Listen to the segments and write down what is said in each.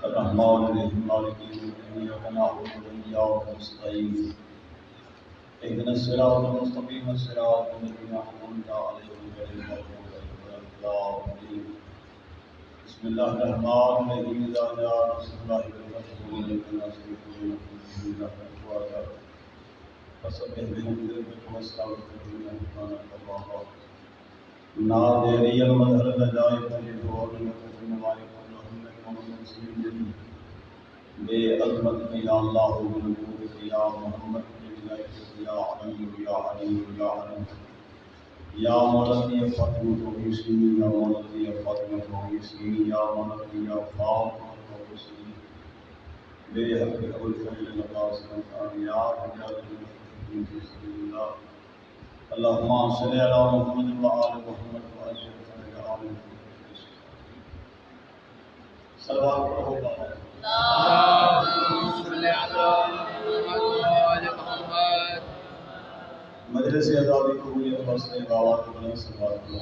الرحمن الرحیم مالک یوم الدین ایاک نعبد وایاک نستعین اهدنا الصراط المستقیم صراط الذین انعمت علیہم غیر المغضوب علیہم ولا الضالین بسم اللہ الرحمن الرحیم اذا جاء نصر اللہ والفتح وَرَأَيْتَ النَّاسَ يَدْخُلُونَ فِي دِينِ اللَّهِ أَفْوَاجًا فسبح بحمد ربك واستغفره إنه كان توابا نادي المظهر العجائب للدور وكفر ما يكون لهم من مسلم جديد بعظمتك يا الله وبنبوتك يا محمد بولايتك يا علي يا علي يا علي يا مولتي فاطمة ويسلمي يا مولتي فاطمة ويسلمي يا مولتي يا فاطمة ويسلمي بحق أبو الفضل القاسم يا رجال بسم الله اللهم صل على محمد وآل محمد وأجل فرج آل محمد صلوات پڑھو اللهم صل على محمد وآل محمد مجلس آزادی قبولیت واسطے باوات بلند صلوات پڑھو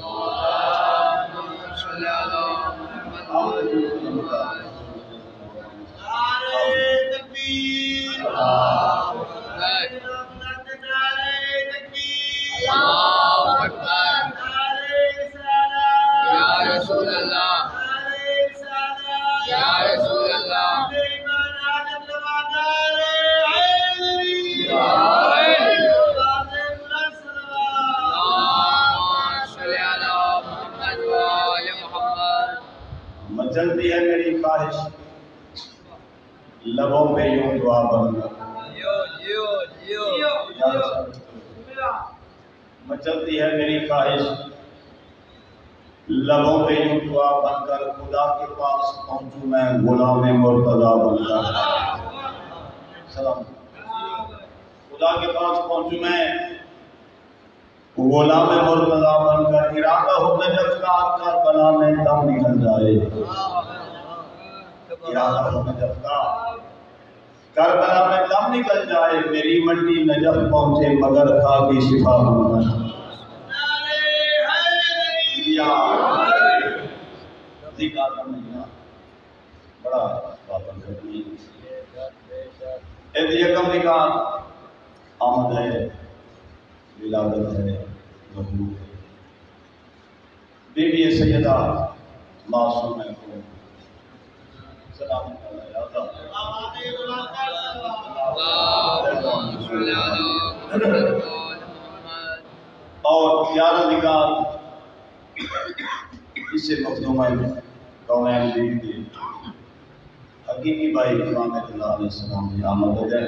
اللهم صل على محمد وآل محمد نعرہ تکبیر اللہ اکبر یا رسول اللہ یا رسول اللہ مچلتی ہے میری خواہش لبوں پہ یوں دعا بن کر مچلتی ہے میری خواہش لبوں پہ یوں دعا بن کر خدا کے پاس پہنچوں میں غلام مرتضیٰ بن کر سلام خدا کے پاس پہنچوں میں غلام مرتضیٰ بن کر ارادہ ہو نجف کا کربلا میں دم نکل جائے ارادہ ہو نجف کا کربلا میں دم نکل جائے میری منڈی نجف پہنچے مگر خاک کی شفا بن کر بڑا بابن کرنی ایک یکم نکاح آمد ہے ولادت ہے ظہور ہے بی بی سیدہ معصوم ہے کو سلام اور پیارا نکاح اسے مخدومہ کونین بیوی کی حقیقی بھائی امام اللہ علیہ السلام کی آمد ہو جائے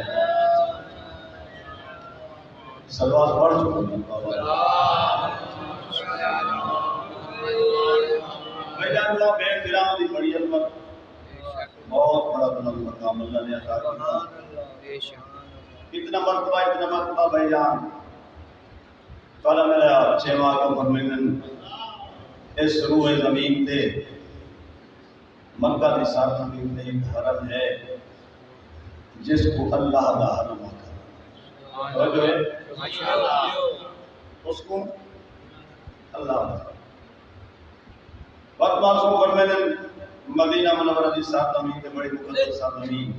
سلوات پڑھ چکے ہیں بھائی جان اللہ بہن دلام دی بڑی عظمت بہت بڑا بلند مقام اللہ نے عطا کیا اتنا مرتبہ بھائی جان کالا میرا چھواں کا فرمائن اس روح زمین تے مکہ کی ساتھ زمین تے ایک حرم ہے جس کو اللہ دا حرم آتا ہے اس کو اللہ وقت معصوم فرمائن مدینہ منورہ کی ساتھ زمین تے بڑی مقدس ساتھ زمین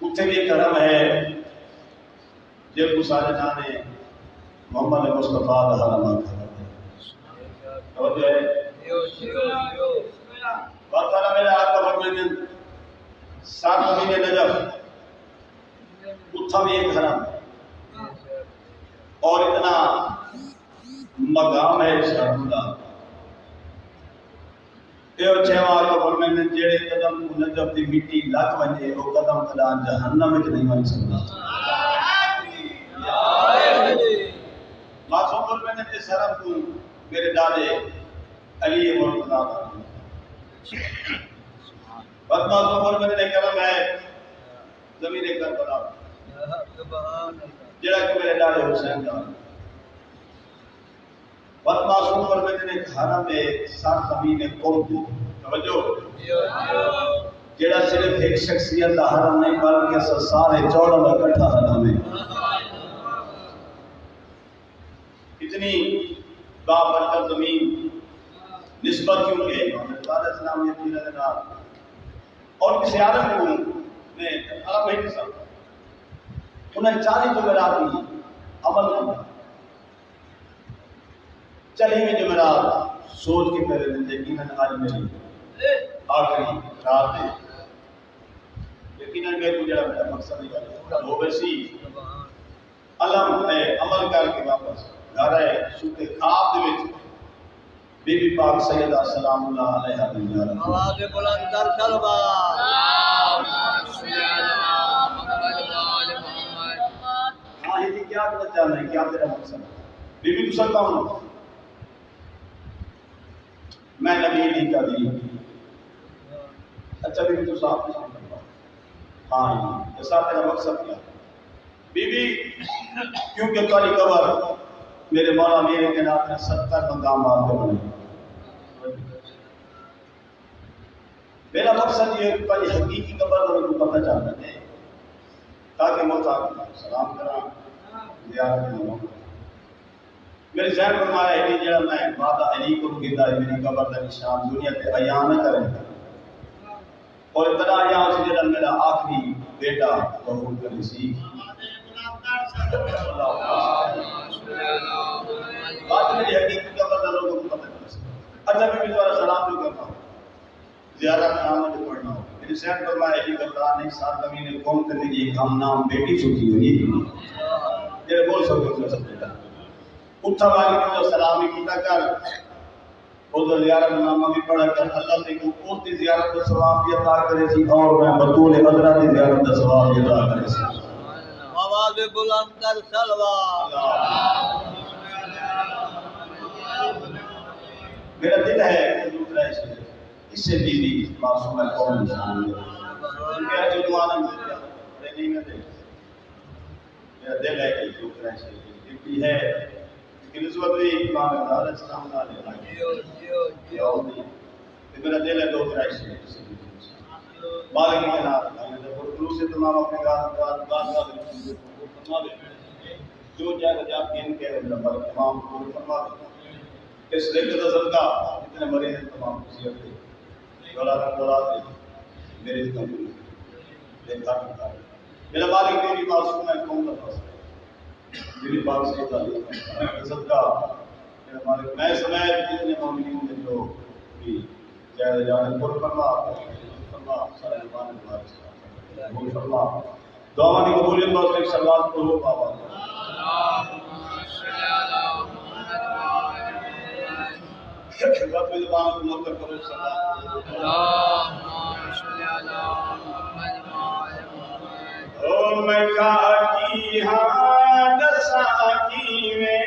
اتنے بھی ایک حرم ہے جب کو سارے جانے محمد مصطفیٰ دا حرم آتا ہے توجہ ہے بات تعالیٰ میرے آقا فرمائیں سات مہینے نجف اتھا بھی ایک حرم اور اتنا مقام ہے اس حرم کا یہ چھواں آقا فرمائیں جیڑے قدم کو نجف دی مٹی لگ ونجے وہ قدم خدا جہنم میں نہیں ون سکتا معصوم فرمائیں اس حرم کو میرے دادے علی مرتضیٰ وقت معصوم فرمائیں نے کرم ہے زمین کربلا جڑا کہ میرے دادے حسین کا وقت معصوم فرمائیں نے کھانا میں سات زمین قرب توجہ جڑا صرف ایک شخصیت کا حرم نہیں بلکہ سارے چوڑا کا اکٹھا حرم ہے اتنی بابرکت زمین نسبت کیوں کہ محمد علیہ السلام نے اپنی نظر اور کسی عالم کو نے عرب ہے نہیں سب انہیں 40 جمعرات کی عمل کرنا 40 جمعرات سوچ کے پہلے دن یقیناً آج میری آخری رات ہے یقیناً میرے کو جڑا میرا مقصد نہیں وہ ویسی علم ہے عمل کر کے واپس گھر ہے سوتے خواب دے وچ بی بی پاک سیدہ سلام اللہ علیہا دی زیارت آواز بلند کر سلوا ہاں یہ کیا کرنا چاہنا ہے کیا تیرا مقصد ہے بی بی تو سکتا ہوں میں نبی نہیں کا دی اچھا بی بی تو صاحب نہیں کرتا ہاں یہ صاحب تیرا مقصد کیا بی بی کیونکہ تاری قبر میرے مولا میرے کے نام نے 70 مقامات پہ بنے میرا مقصد یہ ہے کہ حقیقی قبر میں کو پتہ چلنا ہے تاکہ موتا سلام کرا زیارت کروں میرے ذہن میں آیا ہے جڑا میں وعدہ علی کو کہتا ہے میری قبر کا نشان دنیا تے عیاں نہ کرے اور ابتدا یہاں سے جڑا میرا آخری بیٹا قبول کر سی بات میری حقیقی قبر کا لوگوں کو پتہ چل سکے اچھا میں دوبارہ سلام جو کرتا ہوں زیارت نام جو پڑھنا ہو میرے ذہن پر میں علی اللہ نے 7 مہینے قوم کرنے کی ایک ہم نام بیٹی چھوٹی ہوئی جڑے بول سکتے سب بیٹا اٹھا والی کو سلامی کیتا کر ادھر زیارت نامہ بھی پڑھا کر اللہ سے کو اس کی زیارت کا ثواب بھی عطا کرے سی اور میں بطول حضرت کی زیارت کا ثواب بھی عطا کرے سی آواز بلند کر سلوا میرا دل ہے دوسرا اس سے بھی معصوم ہے قوم انسان میرا جو دعانا بڑے نہیں میں دے میرا دل ہے کہ دوسرا بھی ہے کہ نسبت بھی امام علیہ السلام علیہ میرا دل ہے دو طرح سے بالغ کے نام خلوص سے تمام اپنے گاہ جو جائے جا کے ان کے نمبر تمام کو فرما دے اس لیے کہ صدقہ اتنے مریض ہیں تمام خصیت دے اولاد میرے قبول دیکھا کرتا ہے میرا بالغ میری معصوم ہے قوم کا فاصلہ میری بات سے تعلق صدقہ میرا مالک میں سمیت جتنے مومنین ہیں جو بھی جائے جانے پر فرما سارے ایمان ہمارے قبول فرما دعا کی قبولیت اور ایک سلوات کو ہو بابا رب زبان کو مکر کرو سلام او میں کی ہاں دساکی میں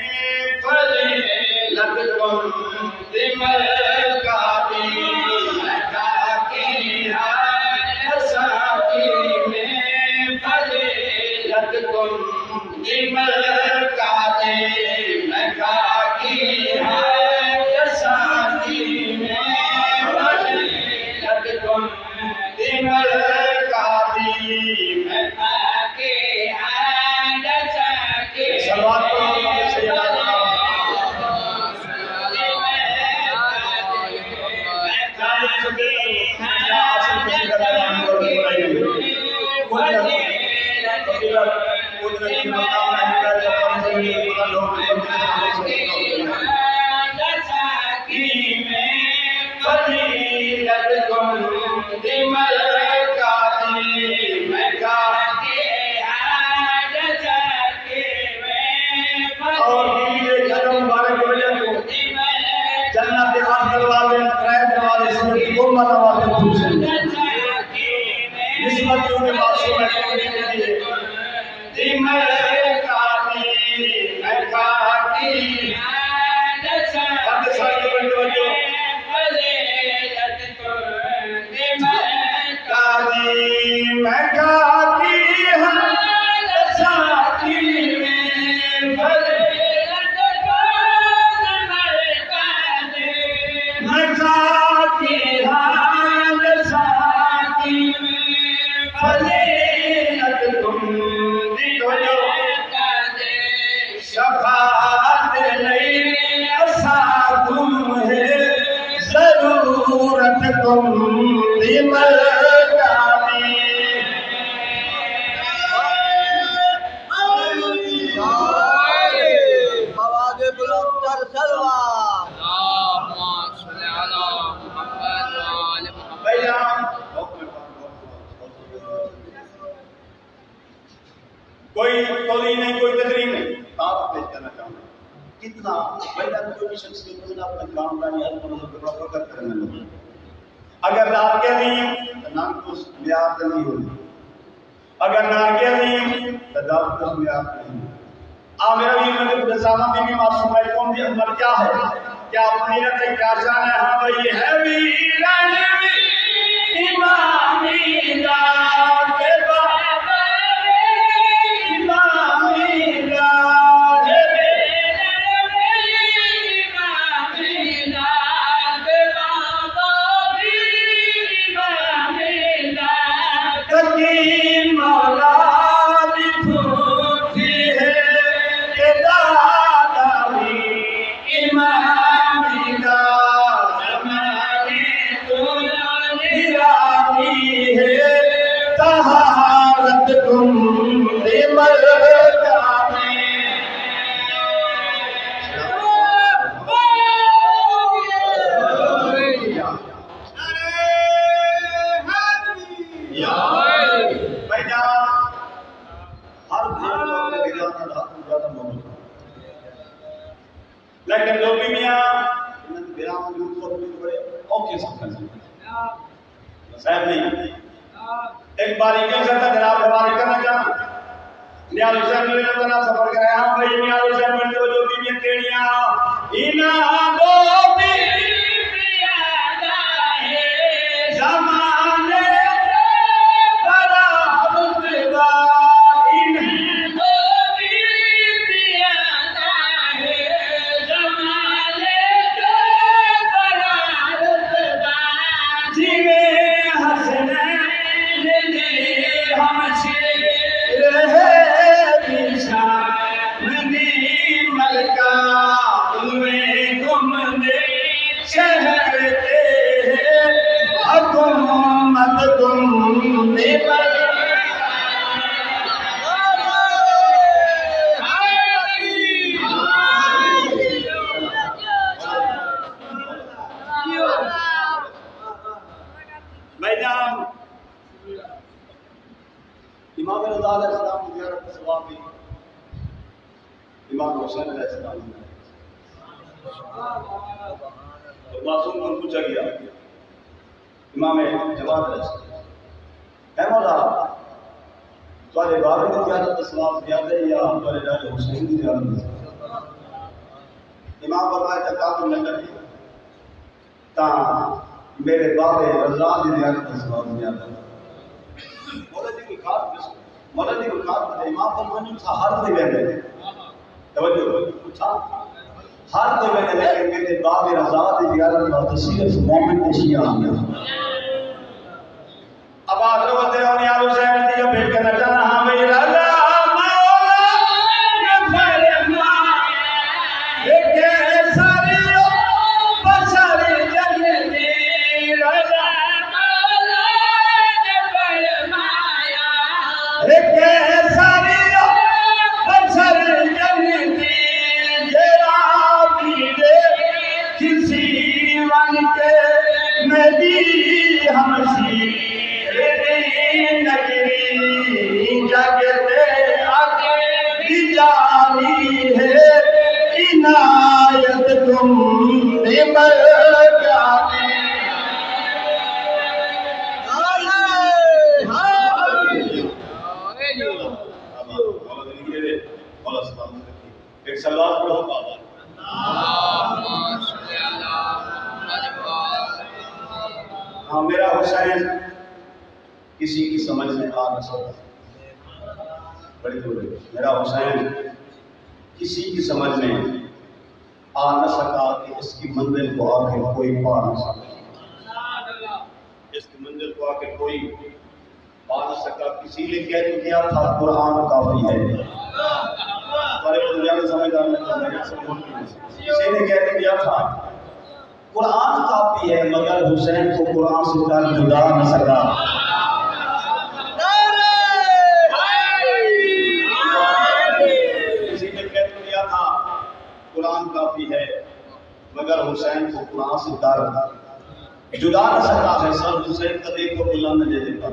فضیلت کم دمر کافی میں کی ہاں دساکی میں فضیلت کم دمر کافی میں کی ہاں دساکی میں فضیلت کم دمر کافی میں ضرورت تم دی کوئی توضیح نہیں، کوئی تقریر نہیں، بات پیش کرنا چاہوں گا کتنا بھائی کوئی بھی شخص کے اپنے کام کا یا فقط کرنے لگے اگر رات کے نہیں تو نام کو بیات نہیں ہوگی، اگر نام کے نہیں تو دات کو بیات نہیں ہوگی۔ میرا بھی مطلب رسالہ میں بھی معصوم ہے کون بھی عمر کیا ہے، کیا اپنیت ہے، کیا جان ہے؟ ہاں بھائی ہے ویران امامی ذات بابا امامی ذات امامی ذات بابا امامی ذات تکی مولا لیکن لوگ بھی میاں صاحب نہیں ایک باری کیا سکتا جناب ہمارے کرنا چاہنا نیال حسین میں نے سفر کرایا ہم بھائی نیال حسین میں جو جو بیویاں کیڑیاں اینا دو بیویاں ہے زمانے بڑا رتبہ اینا دو بیویاں ہے زمانے بڑا رتبہ جیوے امام رضا علیہ السلام کی زیارت کا ثواب بھی امام حسین علیہ السلام نے اور معصوم کو پوچھا گیا امام جواد علیہ السلام اے مولا تمہارے بابے کی زیارت کا ثواب زیادہ ہے یا تمہارے ڈاڈے حسین کی زیارت کا؟ امام فرمایا کہ کافی نہ کری تا میرے بابے رضا کی زیارت کا ثواب زیادہ ہے۔ مولا جی کو خاص امام فرمانے تھا ہر دے گئے توجہ پوچھا ہر دے گئے لیکن میرے باب رضا دی زیارت کا تصویر مومن شیعہ آ گیا۔ اب آپ لوگ تیرا نیال حسین دی بھیٹ کرنا چاہنا ہاں بھائی رضا ایک سلوات پڑھو بابا ہاں میرا حسین کسی کی سمجھ میں آ نہ سکتا بڑی دور ہے میرا حسین کسی کی سمجھ میں آ نہ سکا کہ اس کی منزل کو آ کے کوئی پا نہ سکا اس کی منزل کو آ کے کوئی پا نہ سکا کسی نے کہہ دیا تھا قرآن کافی ہے کسی نے کہہ دیا تھا قرآن کافی ہے مگر حسین کو قرآن سے کر جدا نہ سکا کسی نے کہہ دیا تھا قرآن کافی ہے مگر حسین کو قرآن سے کر جدا نہ سکا ہے سر حسین کا دیکھو بلند دے دیتا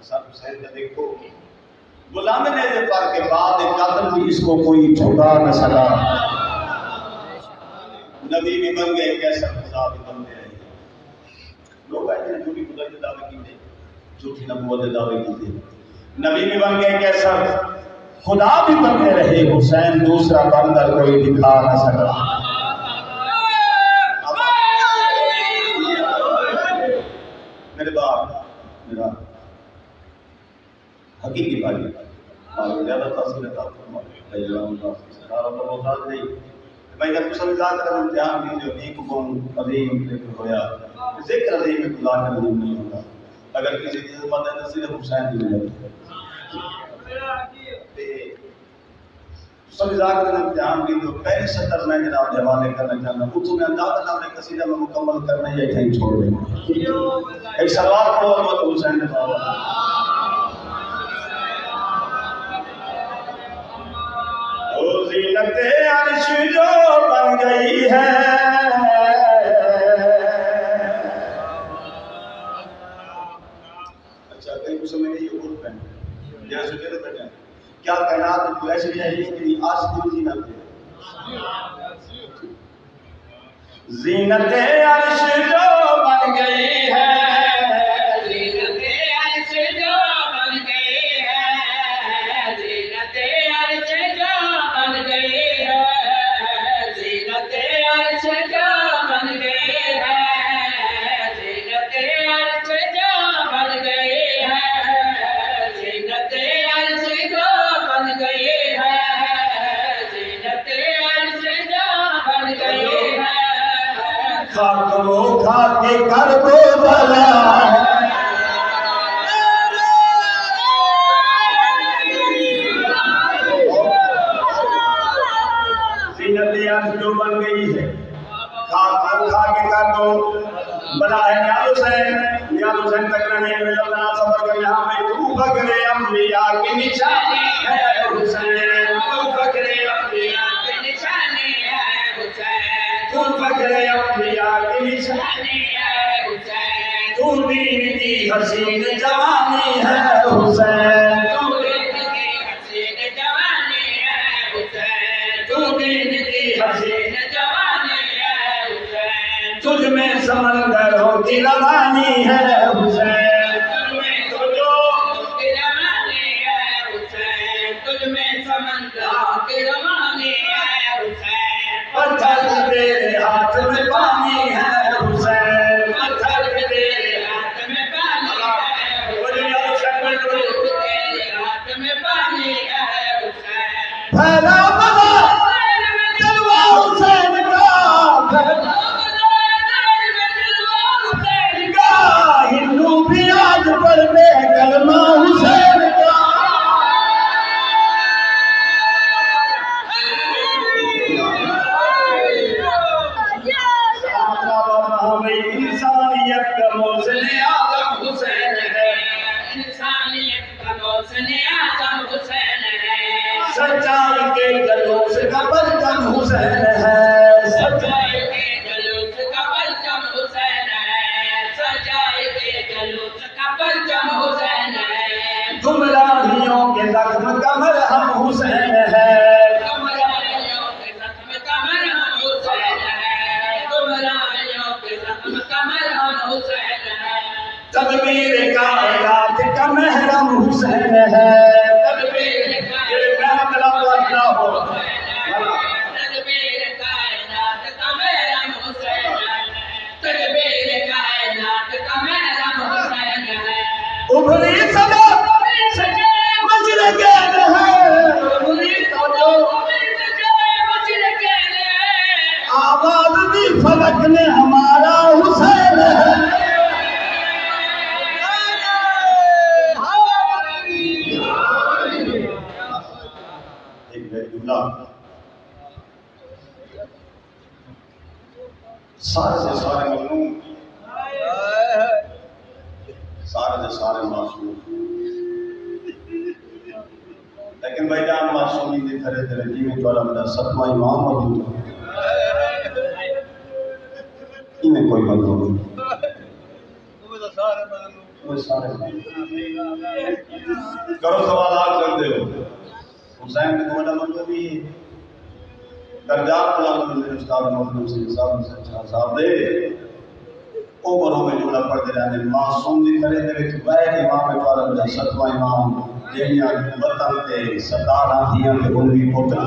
سر حسین کا دیکھو غلام نے پر کے بعد قتل بھی اس کو کوئی چھڑا نہ سکا. نبی بھی بن گئے, کیسا خدا بھی بن گئے. لوگ آئے ہیں جھوٹی خدا کے دعوے کی تھے, جھوٹی نبوت کے دعوے کی تھے. نبی بھی بن گئے, کیسا خدا بھی بنتے رہے. حسین دوسرا بن کر کوئی دکھا نہ سکا. میرے باپ میرا حقیقی بھائی زیادہ تاثیر تھا بھائی جب سمجھا کر امتحان کی جو ایک قوم عظیم ہویا ذکر عظیم خدا کا عظیم نہیں ہوگا. اگر کسی کی عظمت ہے تو صرف حسین کی وجہ سے. سمجھا کر امتحان کی جو پہلی سطر میں جناب حوالے کرنا چاہتا ہوں, اس میں اندازہ نام قصیدہ میں مکمل کرنا یا کہیں چھوڑ دیں. ایک سوال کو عظمت حسین نے کہا زینت عرش جو بن گئی ہے. اچھا کہیں کچھ سمجھ نہیں, یہ عرف ہے جیسے کہتے بیٹھے ہیں کیا کائنات کو ایسے چاہیے کہ آج کی زینت ہے. زینت عرش جو بن گئی ہے, کھا کے کر دو بلا. زینت عرش جو بن گئی ہے, کھا کے کر دو بلا ہے. یا حسین تک نہیں ملنا سفر کر یہاں میں تو فخر انبیاء کی نشانی ہے حسین. تو فخر انبیاء کی نشانی ہے حسین. تو فخر انبیاء کی نشانی ہے حسین. تو دین کی حسین جوانی ہے حسین. تو دین کی حسین جوانی ہے حسین. تو دین کی حسین جوانی ہے حسین. تجھ میں سمندروں کی روانی ہے حسین. تجھ میں سمندروں کی روانی ہے حسین. تجھ میں سمندروں کی روانی ہے حسین. پتھر تیرے ہاتھ میں پانی ہے حسین. پتھر تیرے ہاتھ میں پانی ہے حسین. تیرے ہاتھ میں پانی ہے حسین. پھیلا بلا جلوہ حسین کا, پھیلا ہندو بھی آج پڑھتے کلمہ حسین کا. انسانیت کا محسن اعظم حسین ہے. انسانیت کا محسن اعظم حسین ہے. سچائی کے جلوس کا پرچم حسین ہے. سچائی کے جلوس کا پرچم حسین ہے. سچائی کے جلوس کا پرچم حسین ہے. گمراہیوں کے زخم کا مرہم حسین ہے. گمراہیوں کے زخم کا مرہم حسین ہے. گمراہیوں کے زخم کا مرہم حسین ہے. تدبیر کائنات کا محرم حسین ہے. تدبیر کائنات کا محرم حسین ہے. تدبیر کائنات کا محرم حسین ہے. ابھری صدا مجرے گئے ہیں. ابھری صدا مجرے گئے ہیں. آواز بھی فلک نے ہمارا حسین ہے. سارے سے سارے مظلوم, سارے سے سارے معصوم, لیکن بھائی جان معصومی دے تھرے تھرے جی میں چولا میرا ستواں امام موجود ہے. ان میں کوئی مظلوم نہیں. وہ سارے کرو سوالات کرتے ہو حسین کو بڑا مطلب بھی درجات بلند میرے استاد محمد حسین صاحب صاحب دے او برو میں جملہ پڑھتے رہنے معصوم دی طرح دے وچ غیر امام پاک دا ستواں امام جیڑیاں وطن تے سردار آندیاں تے ان بھی پتر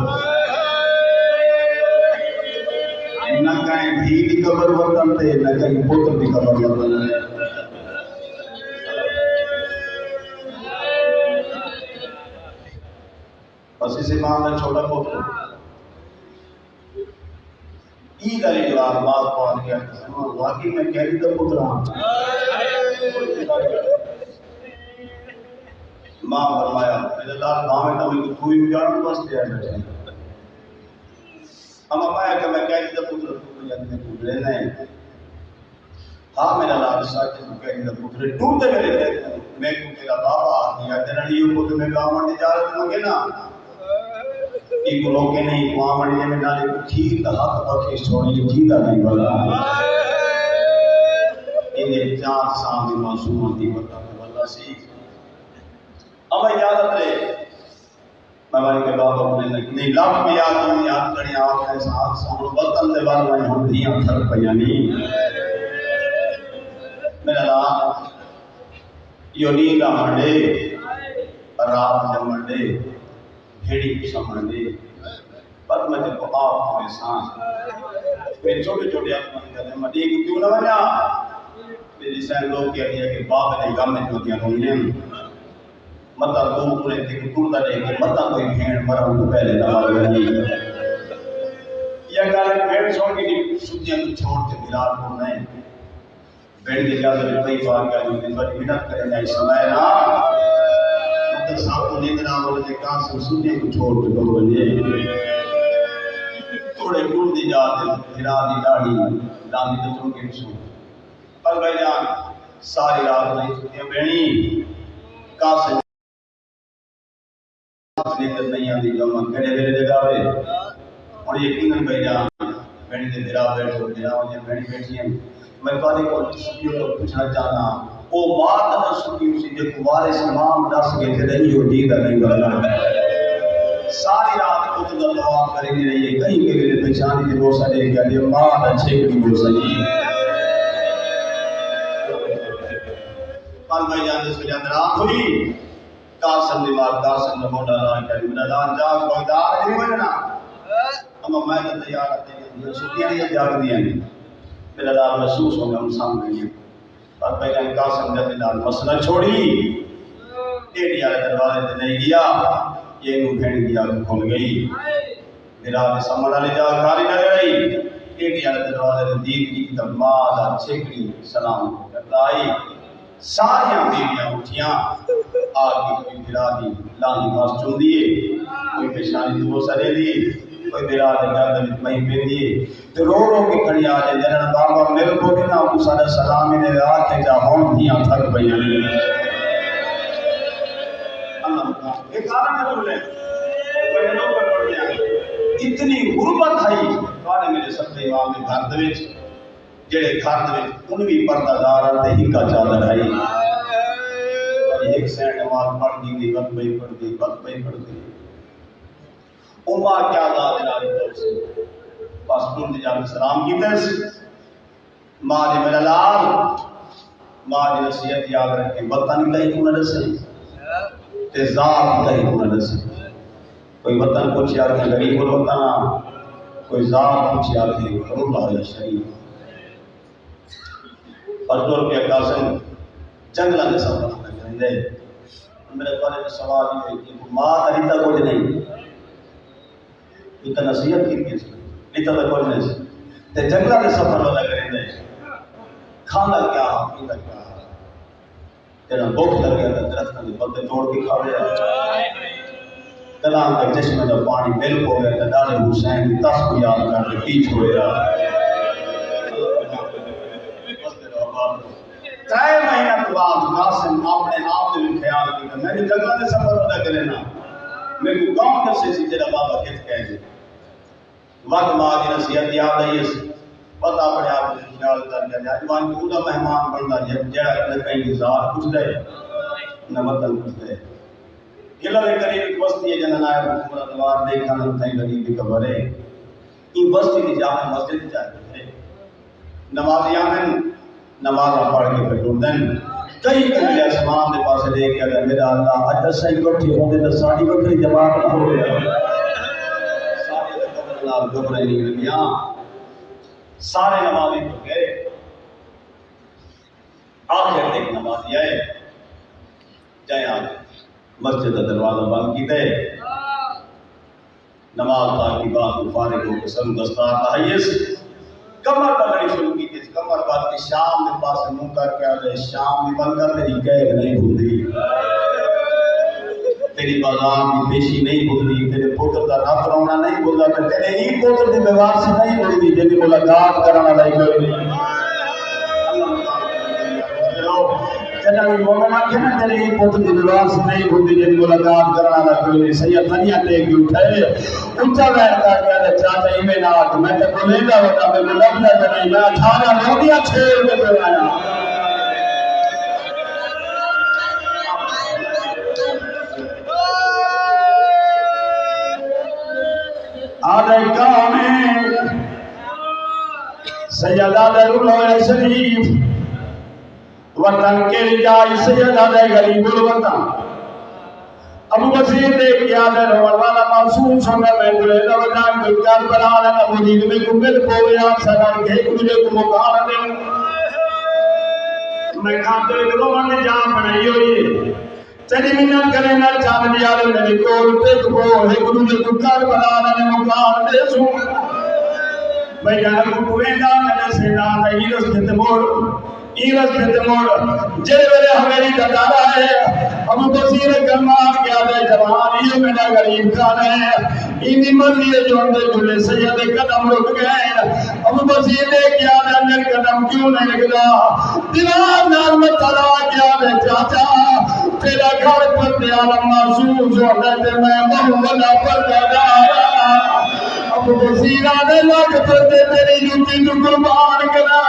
نہ کہیں دھی دی قبر وطن تے نہ کہیں پتر دی قبر وطن تے بس اس امام کا چھوٹا پتر عید علی جواب بات پہنچ گیا واقعی میں کہہ دا پتر ہوں ماں فرمایا میرے لال ماں میں تو کوئی اجاڑ واسطے آیا بیٹھے اما مایا کہ میں کہہ دا پتر تو یاد میں کو لینا ہے ہاں میرا لال ساتھ میں کہہ دا پتر ٹوٹے میرے میں کو تیرا بابا یا تیرا لیو کو تو میں گاؤں میں اجازت مانگے نا ایک لوگ کے نہیں وہاں مڑنے میں نالے کھیر کا حق بخش چھوڑی جیدہ نہیں بلا انہیں 4 سال میں معصوم دی بتا اللہ سی اب اجازت رہے میں باری کے بابا بولے نہیں لاکھ میں یاد کریں آپ نے ساتھ سامنے وطن دے بار میں ہم دیاں تھر پیانی میرا نام یہ نیندہ منڈے رات جمنڈے بھیڑی سمجھے پر میں جب آپ کو احسان میں چھوٹے چھوٹے اپنے کرنے میں دیکھ کیوں نہ بنا میری سین لوگ کہہ دیا کہ باپ نے گام میں چوتیاں ہوئی ہیں مطا دو پورے تک ٹوٹا لے کے مطا کوئی بھیڑ مرم کو پہلے نہ گئی یہ گالے بھیڑ چھوڑ کے سوتیاں کو چھوڑ کے بلال کو نہیں بھیڑ کے جاتے میں کئی بار کہا جو دن بڑی منت کریں گے سمائے نا صاحب کو نیند نہ بولے تھے کہاں سے سننے کو چھوڑ کے دو بجے تھوڑے ٹوٹ دی جاتے پھرا دی داڑھی لاندی تو چون کے سو پر بھائی جان ساری رات نہیں چھٹیاں بہنی کہاں سے نیند نہیں آتی جو ہم کھڑے میرے جگہ پہ اور یقیناً بھائی جان بہنی سے میرا بیٹھو میرا مجھے بہنی بیٹھی ہیں میں پانی کو چھٹیوں کو پوچھنا چاہنا وہ بات نہ سنی اسی جو کمارے سے امام دس گئے تھے نہیں ہو جیدہ نہیں بلنا ساری رات کو تو دعا کریں گے رہیے کہیں کہ میرے پہچانی تھی بوسا دے گیا یہ ماں اچھے کی بوسا جی پال بھائی جان جس وجہ رات ہوئی قاسم دیوار قاسم نمونہ رہا کہ میرا دان جاگ بغداد نہیں بننا اما میں نے تیار آتے ہیں سکیاں نہیں جاگ دیا میرا دان محسوس ہو گیا ہم سامنے ہیں اور پہلے قاسم جب دلال مسئلہ چھوڑی ٹیڑی آلے دروازے تے نہیں گیا یہ نو بھیڑ گیا کھول گئی میرا آنے سمڑا لے جا کھاری نہ رہی ٹیڑی آلے دروازے تے دید کی تب مادا چھکڑی سلام کرتا آئی ساریاں بیڑیاں اٹھیاں آگے کوئی میرا دی لانی باس چون دیئے کوئی پیشانی تو وہ سرے دیئے کوئی میرا دے گردن اتمائی پہ دیئے تو رو کے کھڑی آجے جنہاں بابا میرے کو بھی نہ کو سارا سلامی نے آکے جا ہون دیاں تھک بیانی اللہ مکان ایک آرہ میں بولے پہلوں پر پڑھ دیا اتنی غربت آئی بارے میرے سب امام نے گھر دویچ جڑے گھر دویچ ان بھی پردہ دارہ تے ہی کا چادر آئی ایک سینٹ نماز پڑھ دی وقت بھئی پڑھ دی امہ کیا ذات نالی طور سے بس تم دی جانب سلام کی تیس ماں دی میرا لال ماں دی نصیحت یاد رکھیں وطن کہیں کو نہ رسے تے ذات کہیں کو نہ رسے کوئی وطن پوچھے آتے غریب الوطن کوئی ذات پوچھے آتے اللہ یا شریف اور دور کے قاسم جنگلہ نے سب رکھنا کرندے میرے پانے میں سوال یہ ہے کہ ماں دریتا کچھ نہیں اتنا نصیحت کی کیسے اتنا کوئی نہیں تے جنگلہ نے سفر والا کریں دے کھانا کیا پینا کیا تیرا بھوک لگ گیا تھا درخت نے پتے توڑ کے کھا لیا کلام کا چشمے کا پانی مل ہو گیا تھا ڈالے حسین کی تس کو یاد کر کے پیچھ ہو گیا 3 مہینہ کے بعد قاسم اپنے آپ نے خیال کیا میں نے جنگلہ نے سفر والا کرے نا میں کو گاؤں کر سے تیرا بابا کہتے کہہ گئے وقت ماں کی نصیحت یاد آئی ہے پتہ پڑیا خیال کر کے جوان کو دا مہمان بندا جڑا کہیں ذات پوچھ دے نہ وطن پوچھ دے قلعہ کے قریب ایک بستی ہے جنہاں نائب حکومت دوار دیکھا نہ تھیں غریب کی قبر ہے یہ بستی کی جامع مسجد چاہتے ہیں نمازیان نماز پڑھ کے پھر ٹرتے ہیں کئی قبیلے آسمان کے پاس دیکھ کے اگر میرا اللہ اج دسیں اکٹھے ہوندے تے ساڈی وکری جماعت نہ ہوے سارے قبر نال گھبرے نہیں لگیاں سارے نمازی تو گئے آخر ایک نمازی آئے جائیں آگے مسجد کا دروازہ بند کیتے نماز پاک کی بات فارغ ہو کے سر دستار لائیے کمر پکڑی شروع کی تھی کمر بات کی شام کے پاس منہ کر کے آئے شام کی بند کر تیری قید نہیں ہوتی تیری بازار کی پیشی نہیں ہوتی تیرے پوتر کا رات رونا نہیں بولتا تیرے ہی پوتر کی بیوار سے نہیں ہوتی جن کی ملاقات کرنا نہیں کوئی جنہاں مومن آکھے نا تیرے ہی پوتر کی بیوار سے نہیں ہوتی جن کی ملاقات کرنا نہیں کوئی سید تنیا ٹیک کی اٹھائے اچھا ویر کر کے آدھے چاہتا ہی میں ناک میں تے بولے گا ہوتا میں لبنا نہیں میں 18 روٹیاں چھوڑ کے آیا آدھے کامیں سیدہ دے رولو شریف وطن کے رجائی سیدہ دے غریب الوطن ابو بصیر دے کیا دے روال والا معصوم سنگا میں دلے دوجان دلکار بنانا ابو دید میں کمبل پویا سنان کے کمجھے کو مکانا دے میں کھاتے روان جان بنائی ہوئی چلی منت کرے نہ چاند دیارے میرے کول پیک کو ہے کمجھے دلکار بنانا نے مکان دے سوں میں جانا کو پویندا میں سیدان ایرس کھتے موڑ جے میرے ہمیری دتارا ہے ابو بصیر کرمان کیا دے جوان یہ میرا غریب خان ہے اینی مرضی ہے جو اندر جلے سید قدم رک گئے ابو بصیر نے کیا دے اندر قدم کیوں نہیں رکھدا دیوار نال میں تلا کیا دے چاچا تیرا گھر پر دیارا محسوس ہوتا ہے میں محمدہ پر دیارا ابو بصیر آنے لگ پر دے تیری جوتی تو قربان کرا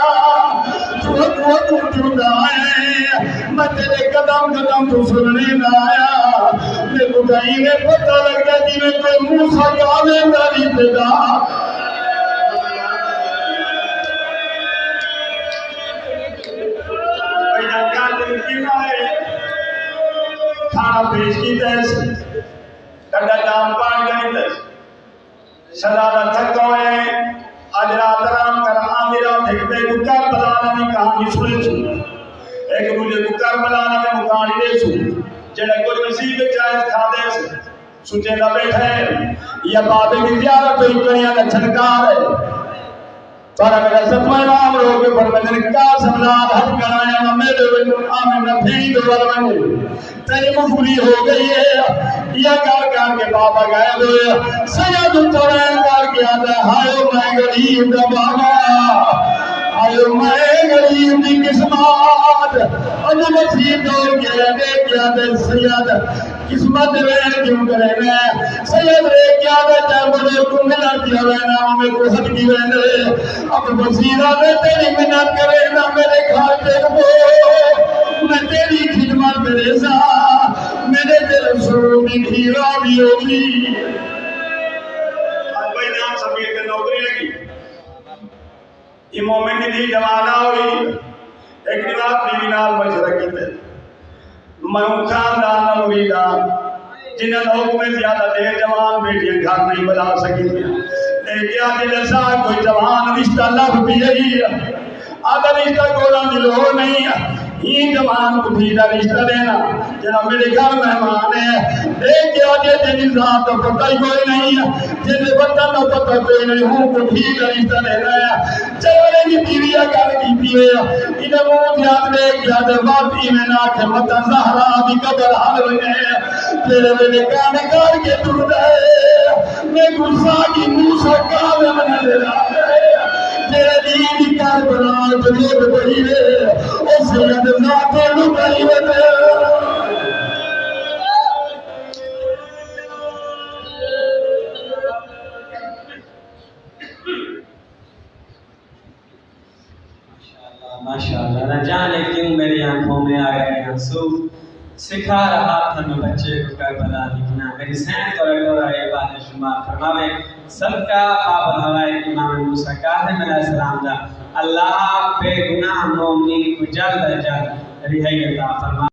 میں تیرے قدم قدم تو سننے نہ آیا میں خدائی نے پتہ لگتا جی میں کوئی موسیٰ یادیں داری پیدا کھانا پیش کی تیس ڈنڈا جام پائیں گئی تیس شدادہ تھک گئے آج رات رام کر آدھی رات ایک بے گکر بلانا نہیں کہانی سنے سو ایک مجھے گکر بلانا میں مکانی دے سو جنہ کوئی نصیب جائز کھا دے سو سوچے نہ بیٹھے یا بابے کی زیارت تو اکڑیاں کا چھنکار ہے پارا میرا ستمہ امام روکے پر میں نے کہا سملاد حق کرایا نہ میرے آمین نہ پھینی دو بلوانے تیری مفوری ہو گئی ہے یا کار کے بابا گئے ہوئے سید الطرین کار کے آدھے ہائیو میں غریب دا بابا ہائیو میں غریب دی قسمات ابو بصیر دور کے دے کیا دے سید قسمت وین کیوں کرے گئے سید رے کیا دے جائے بڑے کو ملا کیا وینا ہمیں کو حد کی وین رے ابو بصیر آدھے تیری منت کرے نا میرے گھر دیکھ بو میں تیری خدمت کرے سا میرے دل سرو بھی کھیرا بھی ہوگی آج بھائی نام سبیر کے نوکری لگی یہ مومن کی تھی جوانہ ہوئی ایک نواب بیوی نال مشورہ کیتے میں خاندان مریدان جنہاں لوگ میں زیادہ دیر جوان بیٹیاں گھر نہیں بنا سکی لیکن آج جیسا کوئی جوان رشتہ لب بھی ہے آدھا رشتہ گولا دلو نہیں ہی جوان کو بھیجا رشتہ دینا جنہاں میرے گھر مہمان ہے لیکن آجے جنہی ذات تو پتہ ہی کوئی نہیں جنہی وطن تو پتہ کوئی نہیں ہوں کو بھیجا رشتہ دینا ہے چلے کی بیویہ کر کی بیویہ انہیں موت یاد لے کیا دے بات ایمنا کہ مطن زہرہ بھی قبر حال رہے تیرے میرے کانے کار کے دور دے میں گرسا کی موسیٰ کامے من دے رہا ہے تیرے دین کار بنا جلوب بڑی ہے او سید ذاتے لکائی وے ماشاءاللہ نہ جانے کیوں میری آنکھوں میں آ گئے آنسو، سکھا رہا تھا میں بچے کو کربلا لکھنا، میری سین کو رٹورا عباد شمار فرماوے سب کا باب ہوائے امام موسیٰ کاظم علیہ السلام دا اللہ بے گناہ مومنین کو جلد جلد رہائی عطا فرما